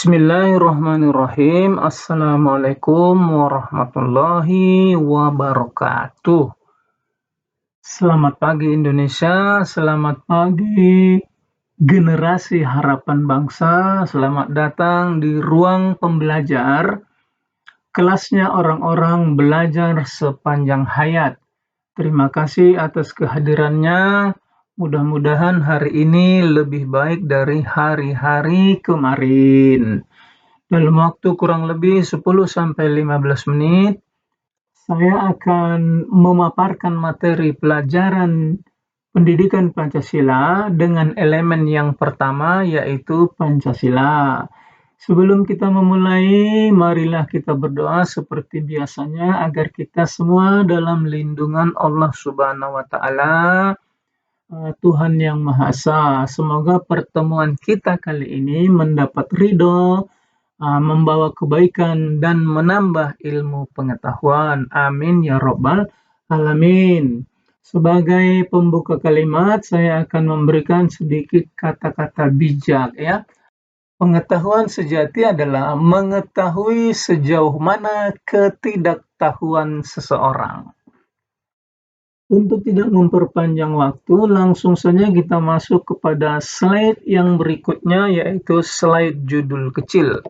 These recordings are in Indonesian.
Bismillahirrahmanirrahim. Assalamualaikum warahmatullahi wabarakatuh. Selamat pagi Indonesia, selamat pagi generasi harapan bangsa, selamat datang di ruang pembelajar, kelasnya orang-orang belajar sepanjang hayat. Terima kasih atas kehadirannya. Mudah-mudahan hari ini lebih baik dari hari-hari kemarin. Dalam waktu kurang lebih 10-15 menit, saya akan memaparkan materi pelajaran pendidikan Pancasila dengan elemen yang pertama, yaitu Pancasila. Sebelum kita memulai, marilah kita berdoa seperti biasanya agar kita semua dalam lindungan Allah Subhanahu wa Ta'ala, Tuhan yang Maha Esa. Semoga pertemuan kita kali ini mendapat ridho, membawa kebaikan dan menambah ilmu pengetahuan. Amin ya Rabbal Alamin. Sebagai pembuka kalimat, saya akan memberikan sedikit kata-kata bijak ya. Pengetahuan sejati adalah mengetahui sejauh mana ketidaktahuan seseorang. Untuk tidak memperpanjang waktu, langsung saja kita masuk kepada slide yang berikutnya, yaitu slide judul kecil.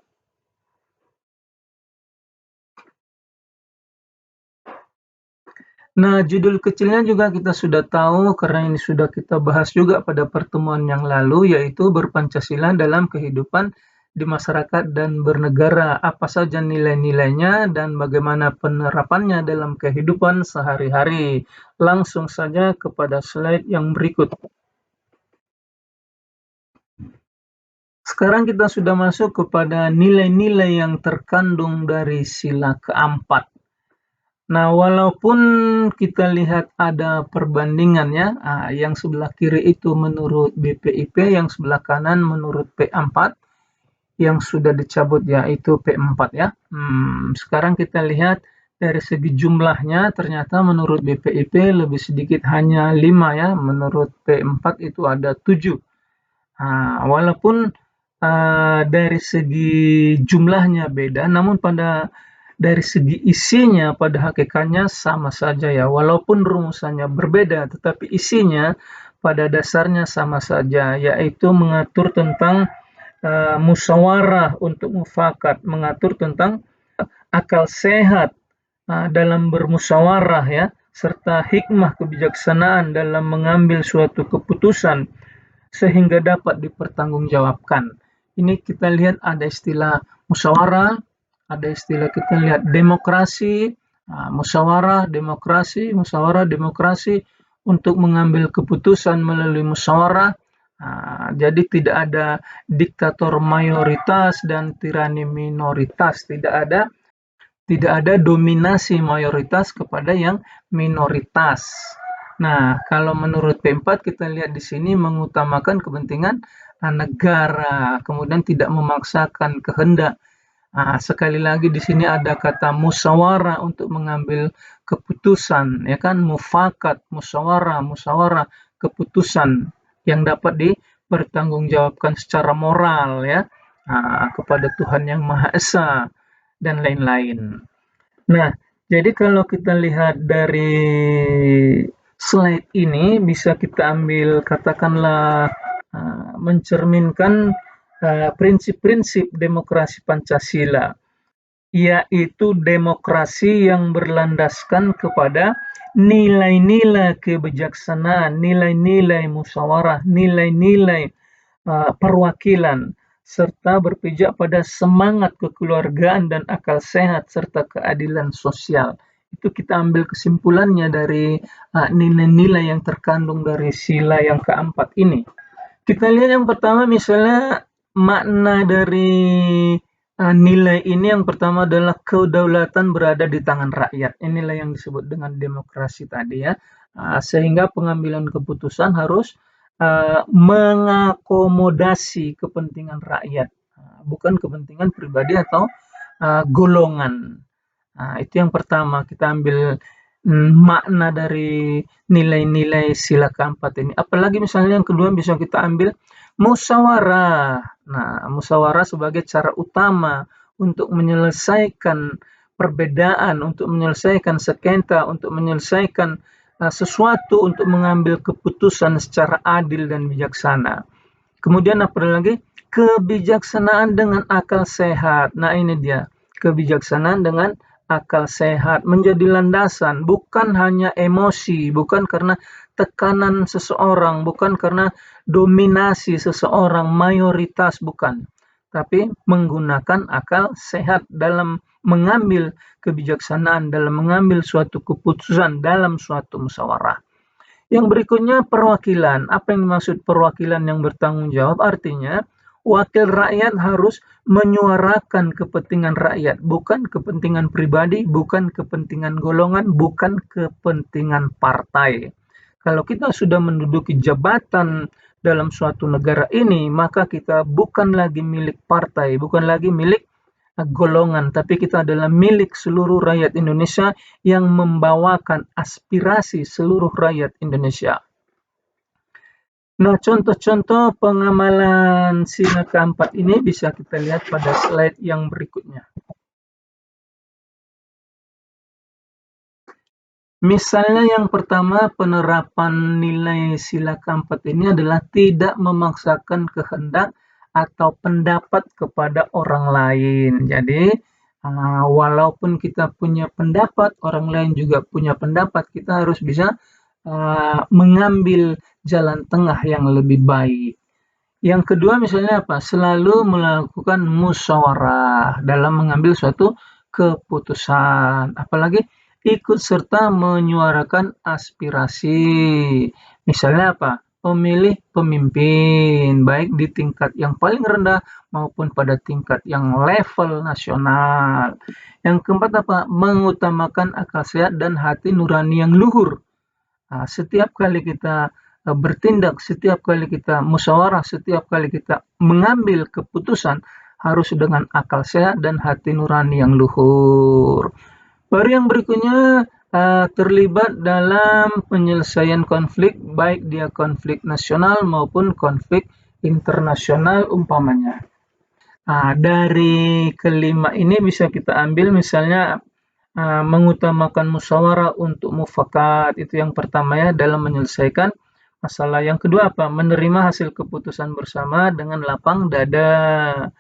Nah, judul kecilnya juga kita sudah tahu karena ini sudah kita bahas juga pada pertemuan yang lalu, yaitu berpancasila dalam kehidupan di masyarakat dan bernegara. Apa saja nilai-nilainya dan bagaimana penerapannya dalam kehidupan sehari-hari. Langsung saja kepada slide yang berikut. Sekarang kita sudah masuk kepada nilai-nilai yang terkandung dari sila keempat. Nah, walaupun kita lihat ada perbandingannya, yang sebelah kiri itu menurut BPIP, yang sebelah kanan menurut P4, yang sudah dicabut yaitu P4 ya. Sekarang kita lihat dari segi jumlahnya, ternyata menurut BPIP lebih sedikit, hanya 5 ya, menurut P4 itu ada 7. Walaupun dari segi jumlahnya beda, namun dari segi isinya pada hakikatnya sama saja ya. Walaupun rumusannya berbeda, tetapi isinya pada dasarnya sama saja, yaitu mengatur tentang musyawarah untuk mufakat, mengatur tentang akal sehat dalam bermusyawarah ya, serta hikmah kebijaksanaan dalam mengambil suatu keputusan sehingga dapat dipertanggungjawabkan. Ini kita lihat ada istilah musyawarah, ada istilah kita lihat demokrasi, musyawarah, demokrasi untuk mengambil keputusan melalui musyawarah. Jadi tidak ada diktator mayoritas dan tirani minoritas, tidak ada dominasi mayoritas kepada yang minoritas. Nah, kalau menurut P4 kita lihat di sini mengutamakan kepentingan negara, kemudian tidak memaksakan kehendak. Sekali lagi di sini ada kata musyawarah untuk mengambil keputusan, ya kan, mufakat, musyawarah, keputusan yang dapat dipertanggungjawabkan secara moral ya, kepada Tuhan yang Maha Esa dan lain-lain. Nah, jadi kalau kita lihat dari slide ini bisa kita ambil katakanlah mencerminkan prinsip-prinsip demokrasi Pancasila, yaitu demokrasi yang berlandaskan kepada nilai-nilai kebijaksanaan, nilai-nilai musyawarah, nilai-nilai perwakilan, serta berpijak pada semangat kekeluargaan dan akal sehat serta keadilan sosial. Itu kita ambil kesimpulannya dari nilai-nilai yang terkandung dari sila yang keempat ini. Kita lihat yang pertama, misalnya makna dari nilai ini, yang pertama adalah kedaulatan berada di tangan rakyat. Inilah yang disebut dengan demokrasi tadi ya. Sehingga pengambilan keputusan harus mengakomodasi kepentingan rakyat, bukan kepentingan pribadi atau golongan. Itu yang pertama, kita ambil makna dari nilai-nilai sila keempat ini. Apalagi misalnya yang kedua bisa kita ambil musyawarah. Nah, musyawarah sebagai cara utama untuk menyelesaikan perbedaan, untuk menyelesaikan sengketa, untuk menyelesaikan sesuatu, untuk mengambil keputusan secara adil dan bijaksana. Kemudian apa lagi? Kebijaksanaan dengan akal sehat. Nah, ini dia. Kebijaksanaan dengan akal sehat menjadi landasan, bukan hanya emosi, bukan karena tekanan seseorang, bukan karena dominasi seseorang, mayoritas, bukan. Tapi menggunakan akal sehat dalam mengambil kebijaksanaan, dalam mengambil suatu keputusan dalam suatu musyawarah. Yang berikutnya perwakilan. Apa yang dimaksud perwakilan yang bertanggung jawab? Artinya wakil rakyat harus menyuarakan kepentingan rakyat, bukan kepentingan pribadi, bukan kepentingan golongan, bukan kepentingan partai. Kalau kita sudah menduduki jabatan dalam suatu negara ini, maka kita bukan lagi milik partai, bukan lagi milik golongan, tapi kita adalah milik seluruh rakyat Indonesia yang membawakan aspirasi seluruh rakyat Indonesia. Nah, contoh-contoh pengamalan sila keempat ini bisa kita lihat pada slide yang berikutnya. Misalnya yang pertama, penerapan nilai sila keempat ini adalah tidak memaksakan kehendak atau pendapat kepada orang lain. Jadi, walaupun kita punya pendapat, orang lain juga punya pendapat, kita harus bisa mengambil jalan tengah yang lebih baik. Yang kedua misalnya apa? Selalu melakukan musyawarah dalam mengambil suatu keputusan. Apalagi ikut serta menyuarakan aspirasi. Misalnya apa? Memilih pemimpin, baik di tingkat yang paling rendah maupun pada tingkat yang level nasional. Yang keempat apa? Mengutamakan akal sehat dan hati nurani yang luhur. Setiap kali kita bertindak, setiap kali kita musyawarah, setiap kali kita mengambil keputusan harus dengan akal sehat dan hati nurani yang luhur. Baru yang berikutnya terlibat dalam penyelesaian konflik, baik dia konflik nasional maupun konflik internasional umpamanya. Dari kelima ini bisa kita ambil misalnya mengutamakan musyawarah untuk mufakat, itu yang pertama ya, dalam menyelesaikan masalah. Yang kedua apa? Menerima hasil keputusan bersama dengan lapang dada.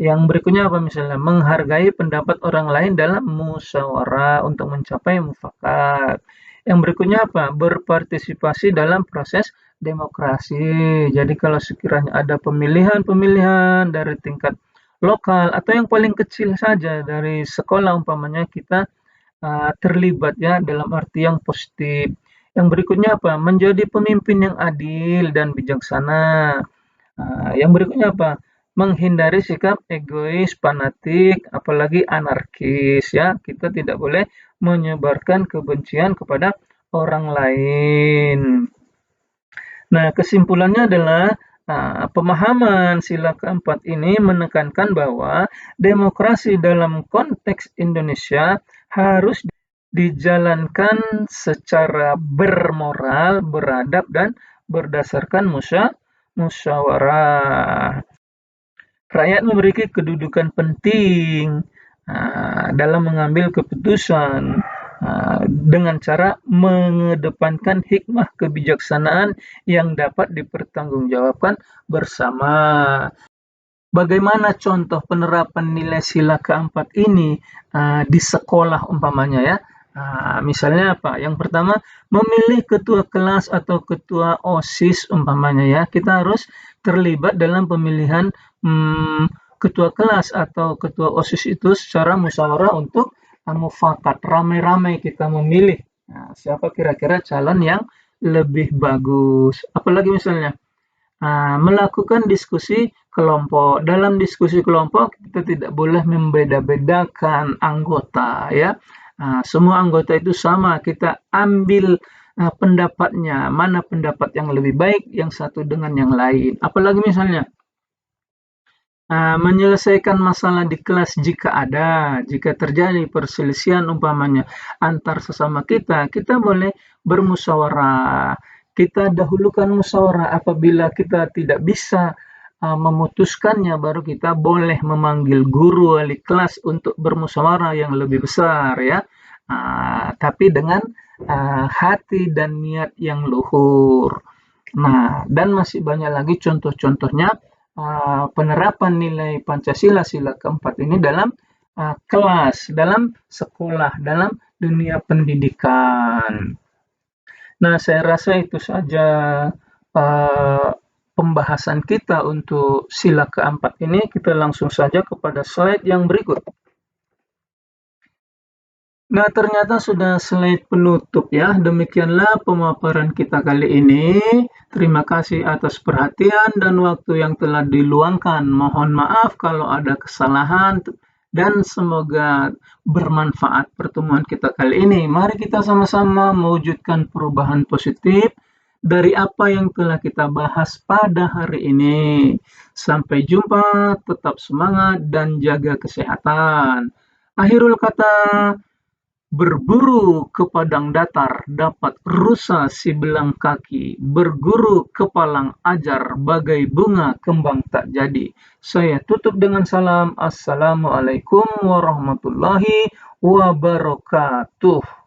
Yang berikutnya apa misalnya? Menghargai pendapat orang lain dalam musyawarah untuk mencapai mufakat. Yang berikutnya apa? Berpartisipasi dalam proses demokrasi. Jadi kalau sekiranya ada pemilihan-pemilihan dari tingkat lokal atau yang paling kecil saja dari sekolah umpamanya, kita terlibat ya dalam arti yang positif. Yang berikutnya apa? Menjadi pemimpin yang adil dan bijaksana. Yang berikutnya apa? Menghindari sikap egois, fanatik, apalagi anarkis ya. Kita tidak boleh menyebarkan kebencian kepada orang lain. Nah, kesimpulannya adalah pemahaman sila keempat ini menekankan bahwa demokrasi dalam konteks Indonesia harus dijalankan secara bermoral, beradab, dan berdasarkan musyawarah. Rakyat memiliki kedudukan penting dalam mengambil keputusan dengan cara mengedepankan hikmah kebijaksanaan yang dapat dipertanggungjawabkan bersama. Bagaimana contoh penerapan nilai sila keempat ini di sekolah umpamanya ya? Misalnya apa? Yang pertama, memilih ketua kelas atau ketua OSIS umpamanya ya. Kita harus terlibat dalam pemilihan ketua kelas atau ketua OSIS itu secara musyawarah untuk mufakat. Ramai-ramai kita memilih siapa kira-kira calon yang lebih bagus. Apalagi misalnya melakukan diskusi kelompok. Dalam diskusi kelompok kita tidak boleh membeda-bedakan anggota ya. Semua anggota itu sama, kita ambil pendapatnya, mana pendapat yang lebih baik yang satu dengan yang lain. Apalagi misalnya menyelesaikan masalah di kelas jika terjadi perselisihan umpamanya antar sesama kita boleh bermusyawarah. kita dahulukan musyawarah. Apabila kita tidak bisa memutuskannya, baru kita boleh memanggil guru wali kelas untuk bermusyawarah yang lebih besar ya. Tapi dengan hati dan niat yang luhur. Nah, dan masih banyak lagi contoh-contohnya penerapan nilai Pancasila sila keempat ini dalam kelas, dalam sekolah, dalam dunia pendidikan. Nah, saya rasa itu saja uh, pembahasan kita untuk sila keempat ini. Kita langsung saja kepada slide yang berikut. Nah, ternyata sudah slide penutup ya. Demikianlah pemaparan kita kali ini. Terima kasih atas perhatian dan waktu yang telah diluangkan. Mohon maaf kalau ada kesalahan dan semoga bermanfaat pertemuan kita kali ini. Mari kita sama-sama mewujudkan perubahan positif dari apa yang telah kita bahas pada hari ini. Sampai jumpa, tetap semangat dan jaga kesehatan. Akhirul kata, berburu ke padang datar dapat rusa si belang kaki, berguru ke palang ajar bagai bunga kembang tak jadi. Saya tutup dengan salam. Assalamualaikum warahmatullahi wabarakatuh.